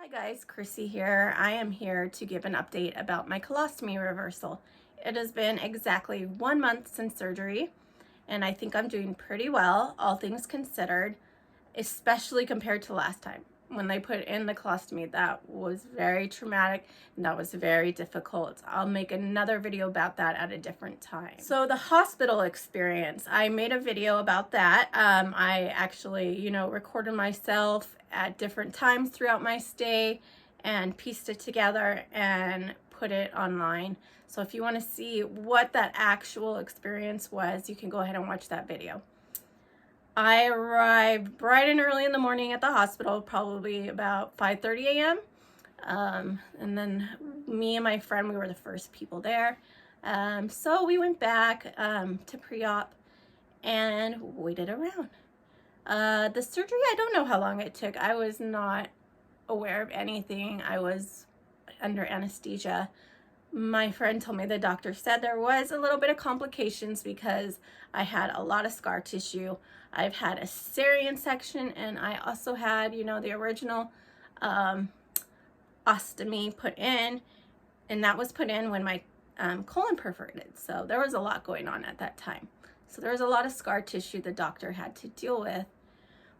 Hi guys, Chrissy here. I am here to give an update about my colostomy reversal. It has been exactly 1 month since surgery, and I think I'm doing pretty well, all things considered, especially compared to last time. When they put in the colostomy, that was very traumatic and that was very difficult. I'll make another video about that at a different time. So the hospital experience, I made a video about that. I actually, recorded myself at different times throughout my stay and pieced it together and put it online. So if you want to see what that actual experience was, you can go ahead and watch that video. I arrived bright and early in the morning at the hospital, probably about 5:30 a.m. And then me and my friend, we were the first people there. So we went back to pre-op and waited around. The surgery, I don't know how long it took. I was not aware of anything. I was under anesthesia. My friend told me the doctor said there was a little bit of complications because I had a lot of scar tissue. I've had a cesarean section, and I also had, the original ostomy put in, and that was put in when my colon perforated. So there was a lot going on at that time. So there was a lot of scar tissue the doctor had to deal with.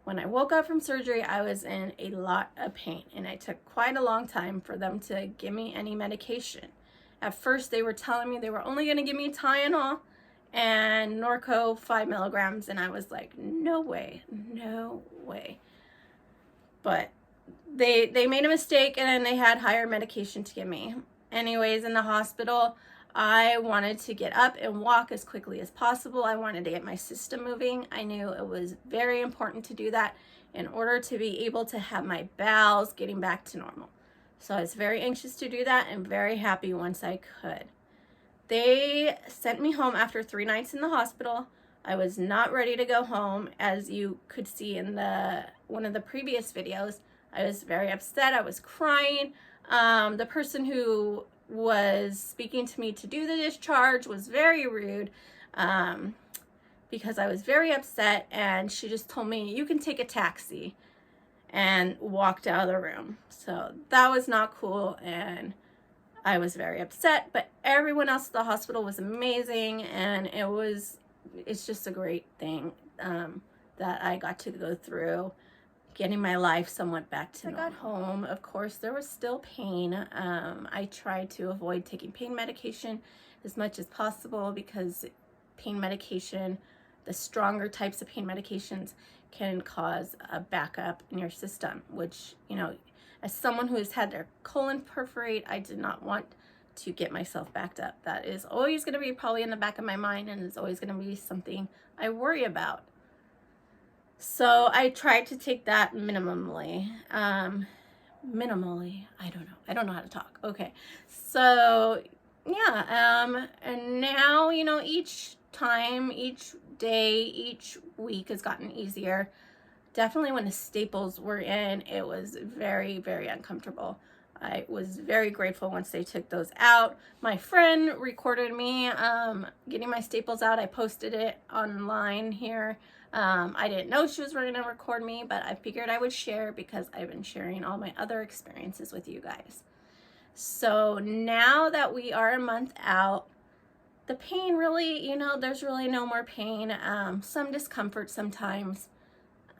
When I woke up from surgery, I was in a lot of pain, and it took quite a long time for them to give me any medication. At first, they were telling me they were only going to give me Tylenol and Norco 5 milligrams, and I was like, no way, no way. But they made a mistake, and then they had higher medication to give me. Anyways, in the hospital, I wanted to get up and walk as quickly as possible. I wanted to get my system moving. I knew it was very important to do that in order to be able to have my bowels getting back to normal. So I was very anxious to do that and very happy once I could. They sent me home after 3 nights in the hospital. I was not ready to go home. As you could see in one of the previous videos, I was very upset. I was crying. The person who was speaking to me to do the discharge was very rude because I was very upset, and she just told me, you can take a taxi, and walked out of the room. So that was not cool, and I was very upset, but everyone else at the hospital was amazing, and it's just a great thing that I got to go through, getting my life somewhat back to normal. I got home, of course, there was still pain. I tried to avoid taking pain medication as much as possible because pain medication, the stronger types of pain medications, can cause a backup in your system, which, as someone who has had their colon perforate, I did not want to get myself backed up. That is always going to be probably in the back of my mind, and it's always going to be something I worry about. So I tried to take that minimally. Minimally, I don't know how to talk. Okay. So yeah, and now, each time, each day, each week has gotten easier. Definitely when the staples were in, it was very, very uncomfortable. I was very grateful once they took those out. My friend recorded me getting my staples out. I posted it online here. I didn't know she was going to record me, but I figured I would share because I've been sharing all my other experiences with you guys. So now that we are a month out, the pain really, there's really no more pain. Some discomfort sometimes.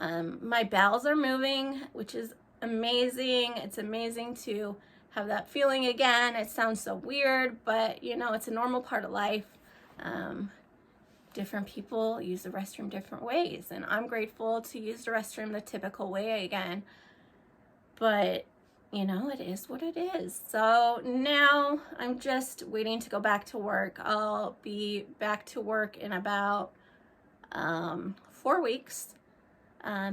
My bowels are moving, which is amazing. It's amazing to have that feeling again. It sounds so weird, but it's a normal part of life. Different people use the restroom different ways, and I'm grateful to use the restroom the typical way again. But it is what it is. So now I'm just waiting to go back to work. I'll be back to work in about 4 weeks.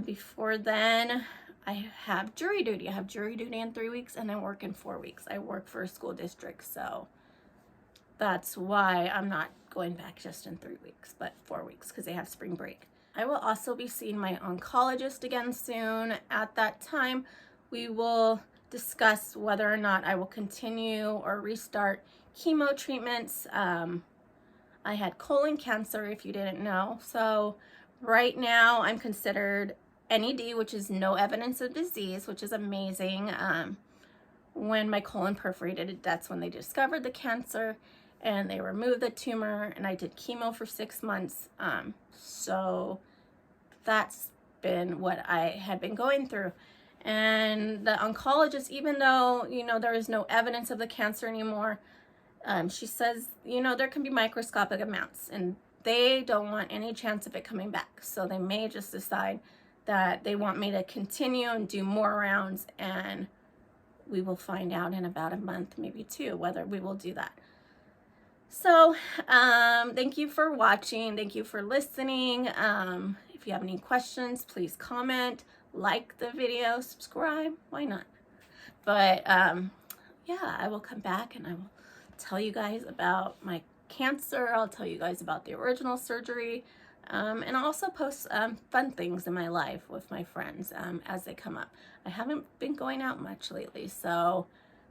Before then, I have jury duty. I have jury duty in 3 weeks, and I work in 4 weeks. I work for a school district, so that's why I'm not going back just in 3 weeks, but 4 weeks, because they have spring break. I will also be seeing my oncologist again soon. At that time, we will discuss whether or not I will continue or restart chemo treatments. I had colon cancer, if you didn't know. So right now I'm considered NED, which is no evidence of disease, which is amazing. When my colon perforated, that's when they discovered the cancer and they removed the tumor, and I did chemo for 6 months. So that's been what I had been going through. And the oncologist, even though, you know, there is no evidence of the cancer anymore, she says, you know, there can be microscopic amounts and they don't want any chance of it coming back. So they may just decide that they want me to continue and do more rounds, and we will find out in about a month, maybe 2, whether we will do that. So thank you for watching. Thank you for listening. If you have any questions, please comment, like the video, subscribe. Why not? But yeah, I will come back and I will tell you guys about my cancer. I'll tell you guys about the original surgery. And I'll also post fun things in my life with my friends as they come up. I haven't been going out much lately, so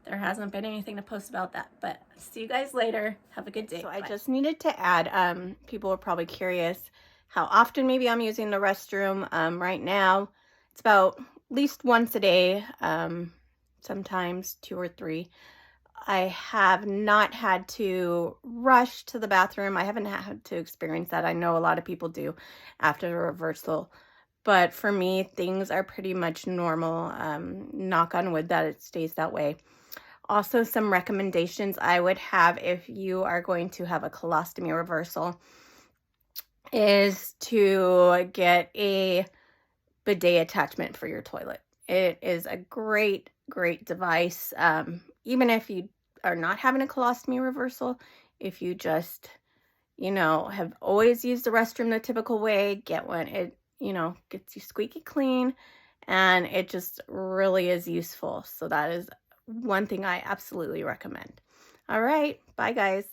there hasn't been anything to post about that. But see you guys later. Have a good day. So I just needed to add, people are probably curious how often maybe I'm using the restroom. Right now, it's about at least once a day, sometimes 2 or 3. I have not had to rush to the bathroom. I haven't had to experience that. I know a lot of people do after the reversal. But for me, things are pretty much normal. Knock on wood that it stays that way. Also, some recommendations I would have if you are going to have a colostomy reversal is to get a bidet attachment for your toilet. It is a great device. Even if you are not having a colostomy reversal, if you just, you know, have always used the restroom the typical way, get one. It, you know, gets you squeaky clean, and it just really is useful. So that is one thing I absolutely recommend. All right, bye guys.